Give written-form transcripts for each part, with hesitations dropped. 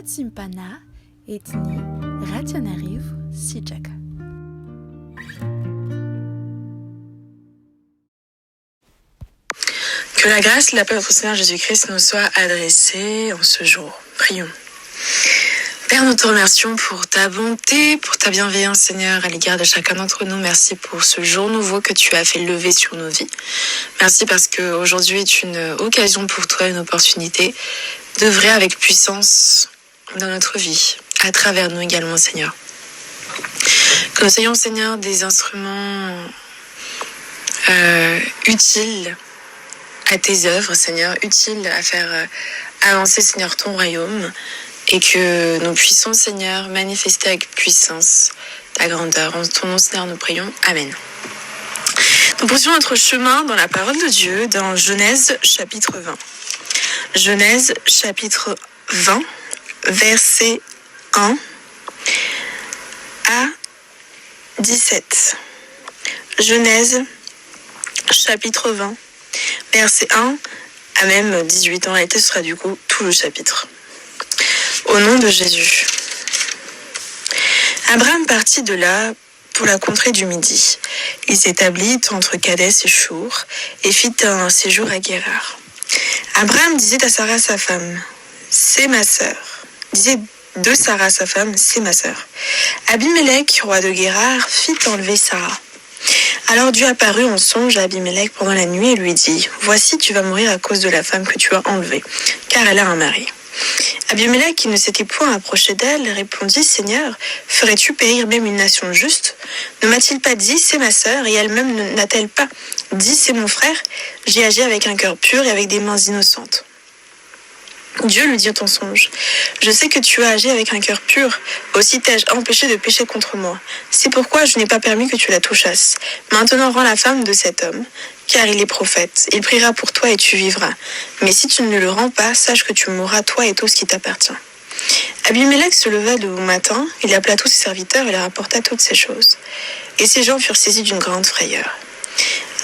Timpana etni rationariv sijaka. Que la grâce et la paix de notre Seigneur Jésus-Christ nous soient adressées en ce jour. Prions. Père, nous te remercions pour ta bonté, pour ta bienveillance, Seigneur, à l'égard de chacun d'entre nous. Merci pour ce jour nouveau que tu as fait lever sur nos vies. Merci parce qu'aujourd'hui est une occasion pour toi, une opportunité d'œuvrer avec puissance dans notre vie, à travers nous également, Seigneur. Que nous soyons, Seigneur, des instruments utiles à tes œuvres, Seigneur, utiles à faire avancer, Seigneur, ton royaume, et que nous puissions, Seigneur, manifester avec puissance ta grandeur. En ton nom, Seigneur, nous prions. Amen. Nous poursuivons notre chemin dans la parole de Dieu, dans Genèse chapitre 20. Genèse chapitre 20, versets 1 à 17. Genèse chapitre 20, verset 1 à même 18. En réalité, ce sera du coup tout le chapitre. Au nom de Jésus. Abraham partit de là pour la contrée du Midi. Il s'établit entre Kadès et Chour et fit un séjour à Guérar. Abraham disait à Sarah sa femme, « C'est ma sœur. » Disait de Sarah sa femme, « C'est ma sœur. » Abimélec, roi de Guérar, fit enlever Sarah. Alors Dieu apparut en songe à Abimélec pendant la nuit et lui dit, « Voici, tu vas mourir à cause de la femme que tu as enlevée, car elle a un mari. » Abimélec, qui ne s'était point approché d'elle, répondit, « Seigneur, ferais-tu périr même une nation juste? Ne m'a-t-il pas dit, c'est ma sœur, et elle-même n'a-t-elle pas dit, c'est mon frère? J'ai agi avec un cœur pur et avec des mains innocentes. » Dieu lui dit en songe, « Je sais que tu as agi avec un cœur pur, aussi t'ai-je empêché de pécher contre moi. C'est pourquoi je n'ai pas permis que tu la touchasses. Maintenant rends la femme de cet homme, car il est prophète. Il priera pour toi et tu vivras. Mais si tu ne le rends pas, sache que tu mourras, toi et tout ce qui t'appartient. » Abimélec se leva de bon matin, il appela tous ses serviteurs et leur apporta toutes ces choses. Et ces gens furent saisis d'une grande frayeur.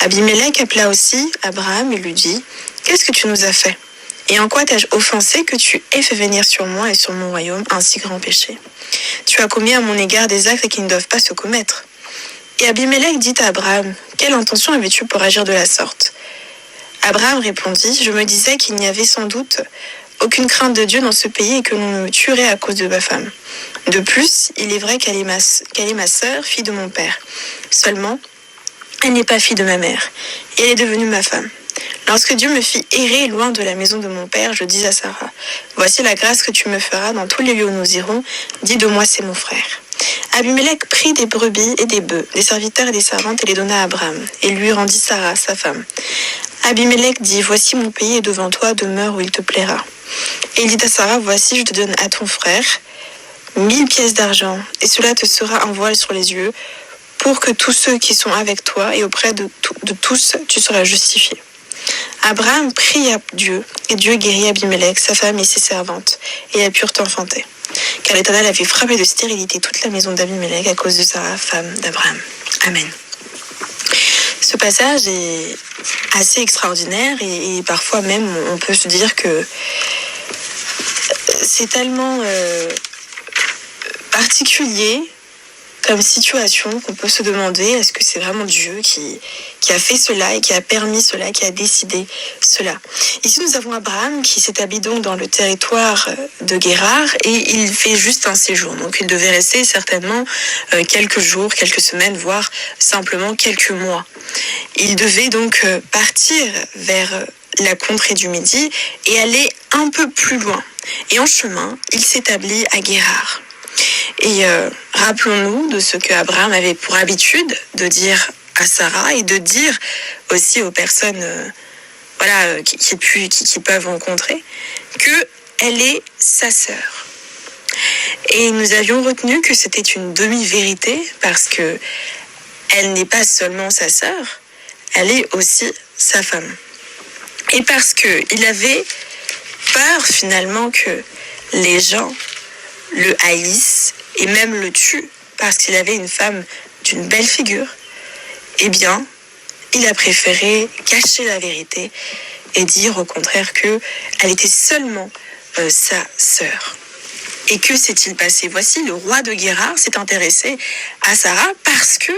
Abimélec appela aussi Abraham et lui dit, « Qu'est-ce que tu nous as fait ? Et en quoi t'ai-je offensé que tu aies fait venir sur moi et sur mon royaume un si grand péché? Tu as commis à mon égard des actes qui ne doivent pas se commettre. » Et Abimélec dit à Abraham, « Quelle intention avais-tu pour agir de la sorte ?» Abraham répondit, « Je me disais qu'il n'y avait sans doute aucune crainte de Dieu dans ce pays et que l'on me tuerait à cause de ma femme. De plus, il est vrai qu'elle est ma sœur, fille de mon père. Seulement, elle n'est pas fille de ma mère, et elle est devenue ma femme. Lorsque Dieu me fit errer loin de la maison de mon père, je dis à Sarah, « Voici la grâce que tu me feras dans tous les lieux où nous irons. Dis de moi, c'est mon frère. » Abimélec prit des brebis et des bœufs, des serviteurs et des servantes et les donna à Abraham, et lui rendit Sarah, sa femme. Abimélec dit, « Voici mon pays est devant toi, demeure où il te plaira. » Et il dit à Sarah, « Voici, je te donne à ton frère 1000 pièces d'argent, et cela te sera un voile sur les yeux, pour que tous ceux qui sont avec toi et auprès de tous, tu seras justifié. » Abraham pria Dieu, et Dieu guérit Abimélec, sa femme et ses servantes, et elles purent enfanter. Car l'Éternel avait frappé de stérilité toute la maison d'Abimélec à cause de Sarah, femme d'Abraham. Amen. Ce passage est assez extraordinaire et parfois même on peut se dire que c'est tellement particulier comme situation qu'on peut se demander, est-ce que c'est vraiment Dieu qui a fait cela et qui a permis cela, qui a décidé cela. Ici, nous avons Abraham qui s'établit donc dans le territoire de Guérar et il fait juste un séjour. Donc, il devait rester certainement quelques jours, quelques semaines, voire simplement quelques mois. Il devait donc partir vers la contrée du Midi et aller un peu plus loin. Et en chemin, il s'établit à Guérar. Et rappelons-nous de ce que Abraham avait pour habitude de dire à Sarah et de dire aussi aux personnes qui peuvent rencontrer qu'elle est sa sœur. Et nous avions retenu que c'était une demi-vérité parce que elle n'est pas seulement sa sœur, elle est aussi sa femme. Et parce qu'il avait peur finalement que les gens le haïssent et même le tuent parce qu'il avait une femme d'une belle figure, eh bien, il a préféré cacher la vérité et dire au contraire qu'elle était seulement sa sœur. Et que s'est-il passé? Voici, le roi de Guérar s'est intéressé à Sarah parce que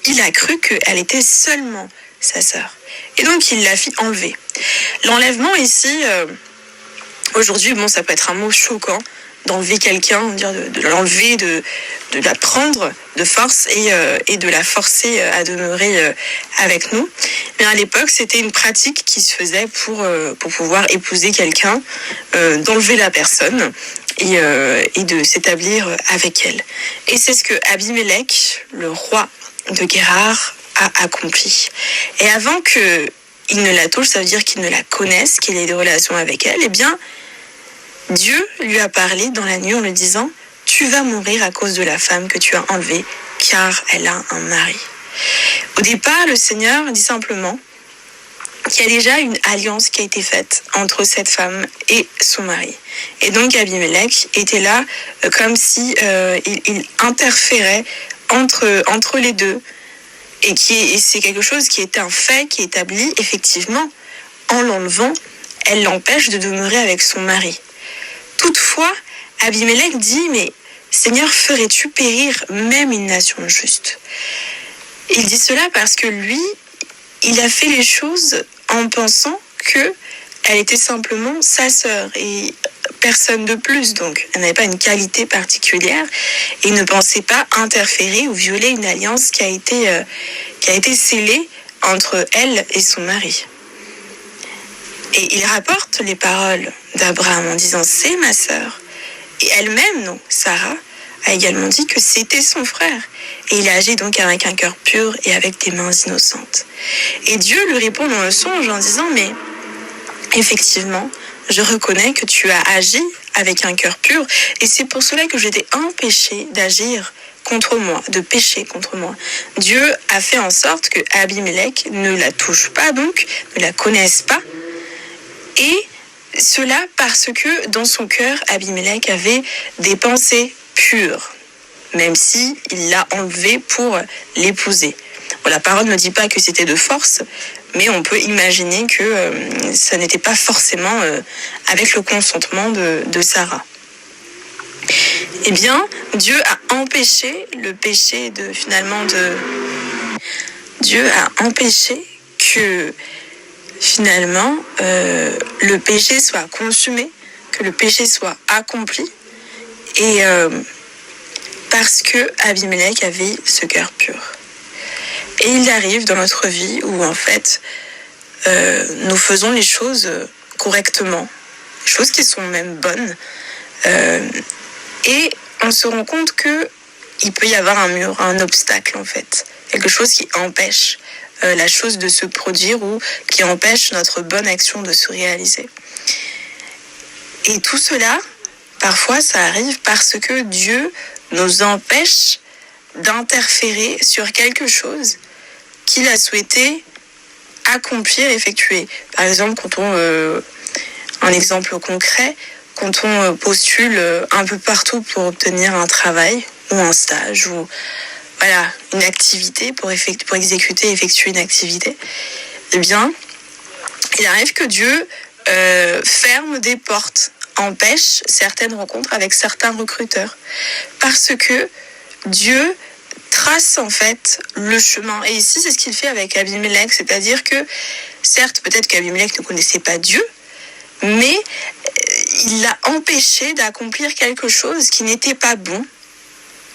il a cru qu'elle était seulement sa sœur. Et donc, il la fit enlever. L'enlèvement ici, aujourd'hui, bon, ça peut être un mot choquant, d'enlever quelqu'un, de l'enlever, de la prendre de force et de la forcer à demeurer avec nous. Mais à l'époque, c'était une pratique qui se faisait pour pouvoir épouser quelqu'un, d'enlever la personne et de s'établir avec elle. Et c'est ce que Abimélec, le roi de Guérar, a accompli. Et avant qu'il ne la touche, ça veut dire qu'il ne la connaisse, qu'il ait des relations avec elle, eh bien, Dieu lui a parlé dans la nuit en lui disant « Tu vas mourir à cause de la femme que tu as enlevée, car elle a un mari. » Au départ, le Seigneur dit simplement qu'il y a déjà une alliance qui a été faite entre cette femme et son mari. Et donc Abimélec était là comme si il interférait entre les deux. Et c'est quelque chose qui est un fait, qui est établi effectivement. En l'enlevant, elle l'empêche de demeurer avec son mari. Toutefois, Abimélec dit, mais Seigneur, ferais-tu périr même une nation juste? Il dit cela parce que lui, il a fait les choses en pensant qu'elle était simplement sa sœur et personne de plus. Donc, elle n'avait pas une qualité particulière et il ne pensait pas interférer ou violer une alliance qui a été scellée entre elle et son mari. Et il rapporte les paroles d'Abraham en disant « c'est ma sœur ». Et elle-même, non, Sarah, a également dit que c'était son frère. Et il a agi donc avec un cœur pur et avec des mains innocentes. Et Dieu lui répond dans le songe en disant « mais effectivement, je reconnais que tu as agi avec un cœur pur et c'est pour cela que je t'ai empêché d'agir contre moi, de pécher contre moi. » Dieu a fait en sorte que Abimélec ne la touche pas, donc ne la connaisse pas. Et cela parce que dans son cœur, Abimélec avait des pensées pures, même si il l'a enlevée pour l'épouser. Bon, la parole ne dit pas que c'était de force, mais on peut imaginer que ça n'était pas forcément avec le consentement de Sarah. Eh bien, Dieu a empêché le péché Dieu a empêché que finalement, le péché soit consumé, que le péché soit accompli, et parce que Abimélec avait ce cœur pur. Et il arrive dans notre vie où en fait, nous faisons les choses correctement, les choses qui sont même bonnes, et on se rend compte que il peut y avoir un mur, un obstacle en fait, quelque chose qui empêche la chose de se produire ou qui empêche notre bonne action de se réaliser. Et tout cela, parfois, ça arrive parce que Dieu nous empêche d'interférer sur quelque chose qu'il a souhaité accomplir, effectuer. Par exemple, un exemple concret, quand on postule un peu partout pour obtenir un travail ou un stage ou voilà, une activité, pour effectuer une activité, eh bien, il arrive que Dieu ferme des portes, empêche certaines rencontres avec certains recruteurs. Parce que Dieu trace en fait le chemin. Et ici, c'est ce qu'il fait avec Abimélec, c'est-à-dire que, certes, peut-être qu'Abimélec ne connaissait pas Dieu, mais il l'a empêché d'accomplir quelque chose qui n'était pas bon,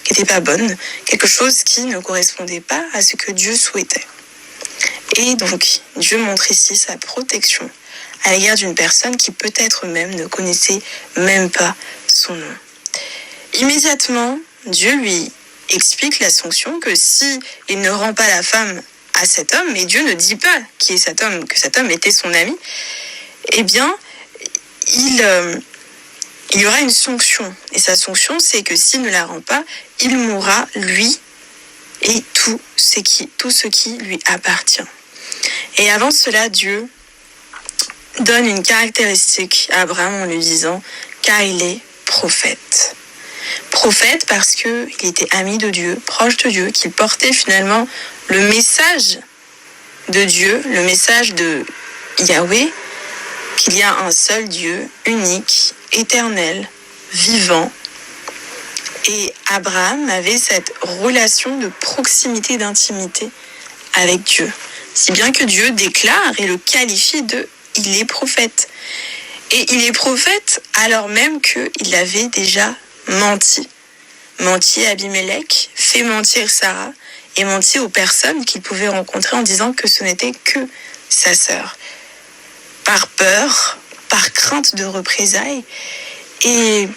qui n'était pas bonne, quelque chose qui ne correspondait pas à ce que Dieu souhaitait. Et donc, Dieu montre ici sa protection à l'égard d'une personne qui peut-être même ne connaissait même pas son nom. Immédiatement, Dieu lui explique la sanction que si il ne rend pas la femme à cet homme, et Dieu ne dit pas qui est cet homme, que cet homme était son ami, eh bien, il y aura une sanction. Et sa sanction, c'est que s'il ne la rend pas, il mourra, lui, et tout ce qui lui appartient. Et avant cela, Dieu donne une caractéristique à Abraham en lui disant « car il est prophète ». Prophète parce qu'il était ami de Dieu, proche de Dieu, qu'il portait finalement le message de Dieu, le message de Yahweh, qu'il y a un seul Dieu, unique, éternel, vivant, Et Abraham avait cette relation de proximité, d'intimité avec Dieu. Si bien que Dieu déclare et le qualifie de « il est prophète ». Et il est prophète alors même qu'il avait déjà menti. Menti à Abimelech, fait mentir Sarah et menti aux personnes qu'il pouvait rencontrer en disant que ce n'était que sa sœur. Par peur, par crainte de représailles. Et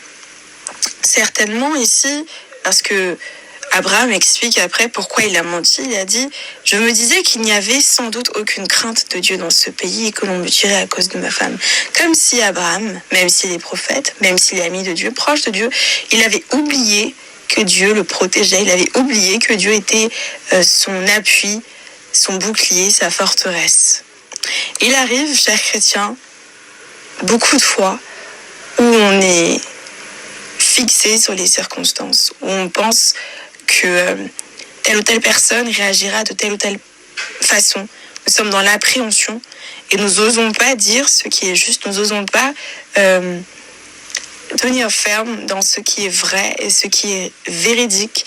certainement ici, parce que Abraham explique après pourquoi il a menti, il a dit « Je me disais qu'il n'y avait sans doute aucune crainte de Dieu dans ce pays et que l'on me tuerait à cause de ma femme. » Comme si Abraham, même s'il est prophète, même s'il est ami de Dieu, proche de Dieu, il avait oublié que Dieu le protégeait, il avait oublié que Dieu était son appui, son bouclier, sa forteresse. Il arrive, chers chrétiens, beaucoup de fois où on est fixé sur les circonstances, où on pense que telle ou telle personne réagira de telle ou telle façon. Nous sommes dans l'appréhension et nous n'osons pas dire ce qui est juste, nous n'osons pas tenir ferme dans ce qui est vrai et ce qui est véridique.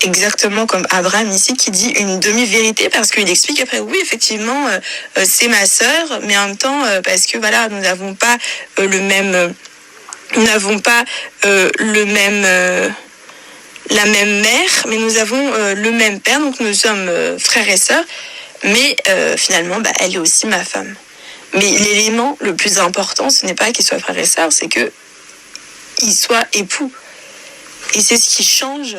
Exactement comme Abraham ici qui dit une demi-vérité parce qu'il explique après oui effectivement c'est ma sœur mais en même temps parce que voilà nous n'avons pas la même mère mais nous avons le même père donc nous sommes frères et sœurs mais finalement elle est aussi ma femme. Mais l'élément le plus important ce n'est pas qu'ils soient frères et sœurs, c'est que ils soient époux. Et c'est ce qui change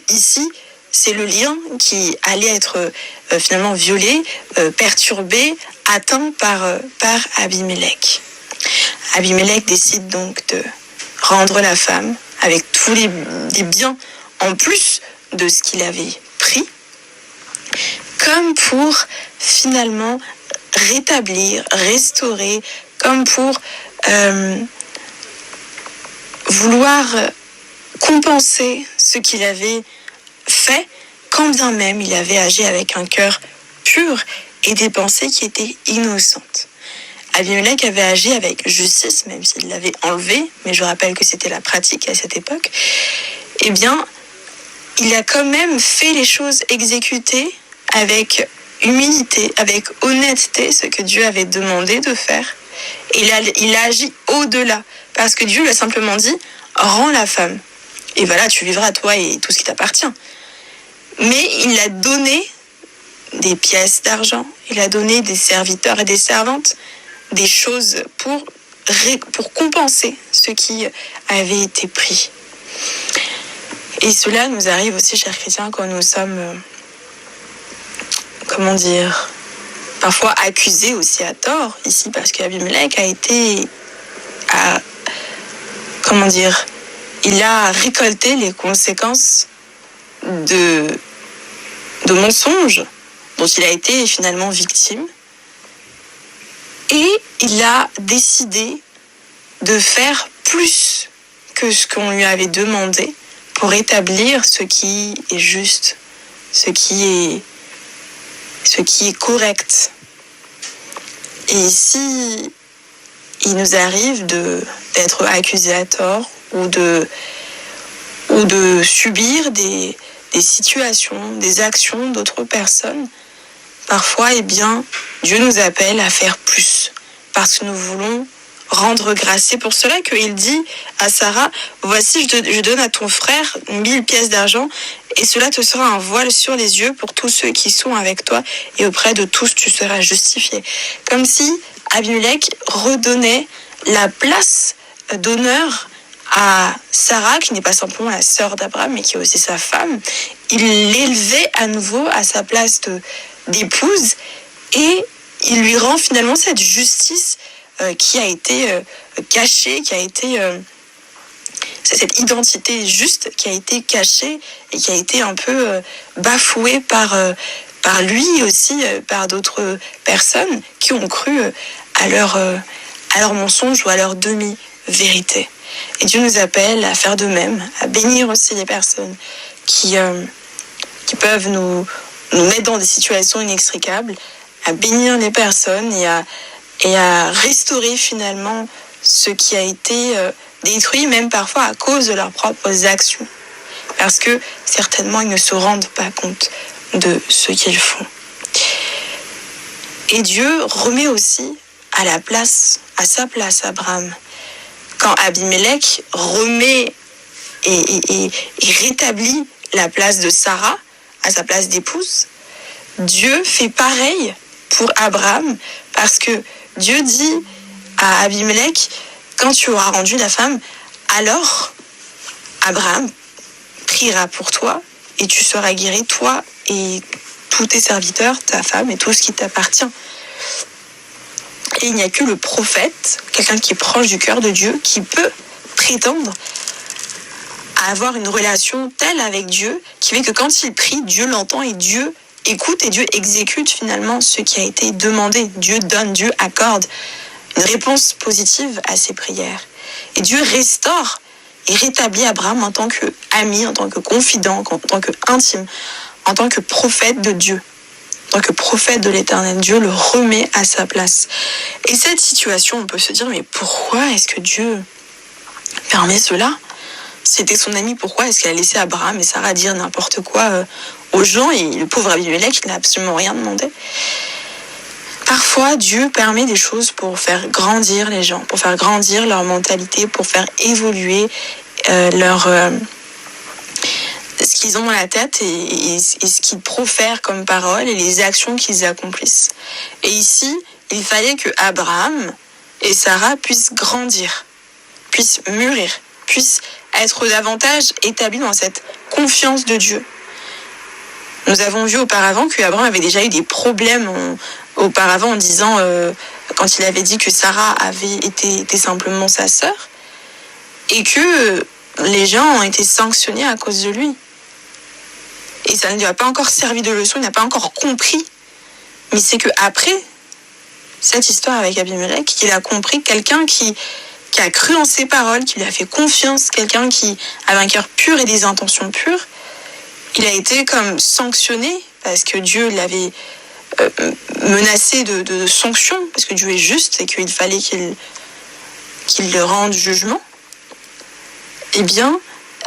ici, c'est le lien qui allait être finalement violé, perturbé, atteint par Abimelech. Abimelech décide donc de rendre la femme avec tous les biens en plus de ce qu'il avait pris, comme pour finalement rétablir, restaurer, comme pour vouloir compenser ce qu'il avait fait, quand bien même il avait agi avec un cœur pur et des pensées qui étaient innocentes. Abimelech avait agi avec justice, même s'il l'avait enlevé, mais je rappelle que c'était la pratique à cette époque. Eh bien, il a quand même fait les choses exécutées avec humilité, avec honnêteté, ce que Dieu avait demandé de faire. Et il a agi au-delà, parce que Dieu lui a simplement dit « rends la femme ». Et voilà, tu vivras toi et tout ce qui t'appartient. Mais il a donné des pièces d'argent, il a donné des serviteurs et des servantes, des choses pour compenser ce qui avait été pris. Et cela nous arrive aussi, chers chrétiens, quand nous sommes, parfois accusés aussi à tort, ici, parce qu'Abimelech il a récolté les conséquences de mensonges dont il a été finalement victime. Et il a décidé de faire plus que ce qu'on lui avait demandé pour établir ce qui est juste, ce qui est correct. Et ici, il nous arrive d'être accusés à tort ou de subir des situations, des actions d'autres personnes. Parfois, Dieu nous appelle à faire plus parce que nous voulons rendre grâce. C'est pour cela qu'il dit à Sarah, voici, je donne à ton frère 1000 pièces d'argent et cela te sera un voile sur les yeux pour tous ceux qui sont avec toi et auprès de tous tu seras justifié. Comme si Abimelech redonnait la place d'honneur à Sarah, qui n'est pas simplement la sœur d'Abraham, mais qui est aussi sa femme. Il l'élevait à nouveau à sa place d'épouse et il lui rend finalement cette justice qui a été cachée, qui a été cette identité juste qui a été cachée et qui a été un peu bafouée par lui aussi, par d'autres personnes qui ont cru à leur mensonge ou à leur demi-vérité. Et Dieu nous appelle à faire de même, à bénir aussi les personnes qui peuvent nous mettre dans des situations inextricables, à bénir les personnes et à restaurer finalement ce qui a été détruits même parfois à cause de leurs propres actions. Parce que certainement ils ne se rendent pas compte de ce qu'ils font. Et Dieu remet aussi à sa place Abraham. Quand Abimelech remet et rétablit la place de Sarah à sa place d'épouse, Dieu fait pareil pour Abraham, parce que Dieu dit à Abimelech, quand tu auras rendu la femme, alors Abraham priera pour toi et tu seras guéri, toi et tous tes serviteurs, ta femme et tout ce qui t'appartient. Et il n'y a que le prophète, quelqu'un qui est proche du cœur de Dieu, qui peut prétendre à avoir une relation telle avec Dieu, qui fait que quand il prie, Dieu l'entend et Dieu écoute et Dieu exécute finalement ce qui a été demandé. Dieu donne, Dieu accorde une réponse positive à ses prières. Et Dieu restaure et rétablit Abraham en tant qu'ami, en tant que confident, en tant qu'intime, en tant que prophète de Dieu, en tant que prophète de l'Éternel. Dieu le remet à sa place. Et cette situation, on peut se dire, mais pourquoi est-ce que Dieu permet cela ? C'était son ami, pourquoi est-ce qu'elle a laissé Abraham et Sarah dire n'importe quoi aux gens, et le pauvre Abimelech, il n'a absolument rien demandé. Parfois, Dieu permet des choses pour faire grandir les gens, pour faire grandir leur mentalité, pour faire évoluer ce qu'ils ont dans la tête et ce qu'ils profèrent comme parole et les actions qu'ils accomplissent. Et ici, il fallait que Abraham et Sarah puissent grandir, puissent mûrir, puissent être davantage établis dans cette confiance de Dieu. Nous avons vu auparavant qu'Abraham avait déjà eu des problèmes auparavant en disant, quand il avait dit que Sarah était simplement sa sœur, et que les gens ont été sanctionnés à cause de lui. Et ça ne lui a pas encore servi de leçon, il n'a pas encore compris. Mais c'est qu'après cette histoire avec Abimelech, qu'il a compris, quelqu'un qui a cru en ses paroles, qui lui a fait confiance, quelqu'un qui avait un cœur pur et des intentions pures, il a été comme sanctionné parce que Dieu l'avait menacé de sanctions, parce que Dieu est juste et qu'il fallait qu'il le rende jugement. Eh bien,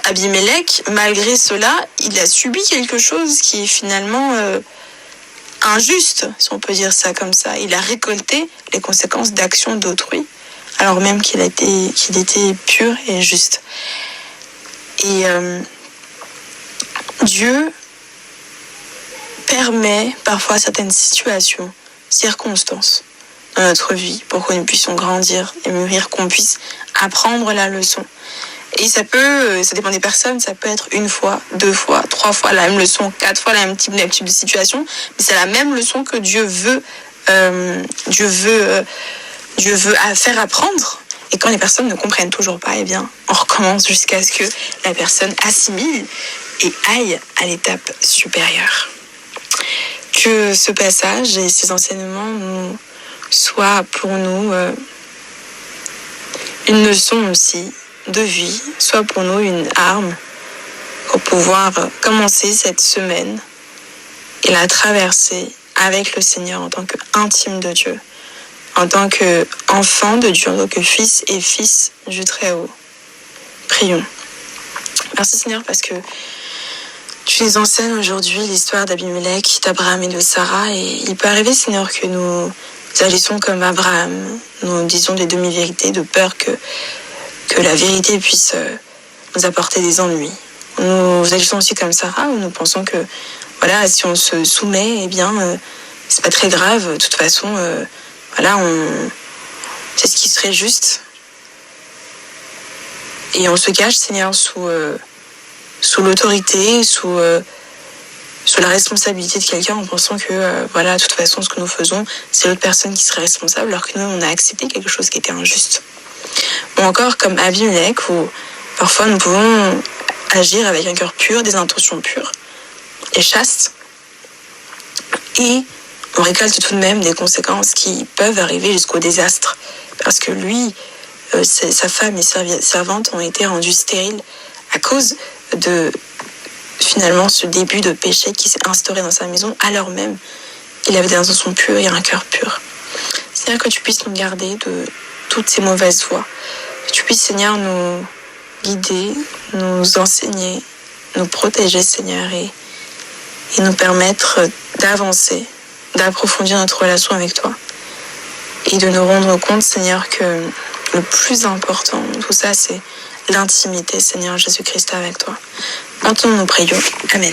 Abimelech, malgré cela, il a subi quelque chose qui est finalement injuste, si on peut dire ça comme ça. Il a récolté les conséquences d'actions d'autrui, alors même qu'il était pur et juste. Et Dieu permet parfois certaines situations, circonstances dans notre vie pour que nous puissions grandir et mûrir, qu'on puisse apprendre la leçon. Et ça dépend des personnes, ça peut être 1 fois, 2 fois, 3 fois la même leçon, 4 fois le même type de situation, mais c'est la même leçon que Dieu veut faire apprendre. Et quand les personnes ne comprennent toujours pas, eh bien, on recommence jusqu'à ce que la personne assimile et aille à l'étape supérieure. Que ce passage et ces enseignements soient pour nous une leçon aussi de vie, soit pour nous une arme pour pouvoir commencer cette semaine et la traverser avec le Seigneur en tant qu'intime de Dieu, en tant qu'enfant de Dieu, en tant que fils et fils du Très-Haut. Prions. Merci Seigneur parce que tu nous enseignes aujourd'hui l'histoire d'Abimelech, d'Abraham et de Sarah, et il peut arriver Seigneur que nous agissons comme Abraham, nous disons des demi-vérités de peur que la vérité puisse nous apporter des ennuis. Nous agissons aussi comme Sarah, où nous pensons que voilà, si on se soumet, eh bien, c'est pas très grave. De toute façon, c'est ce qui serait juste. Et on se cache, Seigneur, sous l'autorité, sous la responsabilité de quelqu'un, en pensant que de toute façon, ce que nous faisons, c'est l'autre personne qui serait responsable, alors que nous, on a accepté quelque chose qui était injuste. Ou encore comme Abimelech, où parfois nous pouvons agir avec un cœur pur, des intentions pures et chastes, et on récolte tout de même des conséquences qui peuvent arriver jusqu'au désastre, parce que lui, sa femme et servantes ont été rendues stériles à cause de finalement ce début de péché qui s'est instauré dans sa maison, alors même qu'il avait des intentions pures et un cœur pur. C'est-à-dire que tu puisses nous garder de toutes ces mauvaises voies, Que tu puisses, Seigneur, nous guider, nous enseigner, nous protéger, Seigneur, et nous permettre d'avancer, d'approfondir notre relation avec toi. Et de nous rendre compte, Seigneur, que le plus important de tout ça, c'est l'intimité, Seigneur Jésus-Christ, avec toi. En ton nom nous prions. Amen.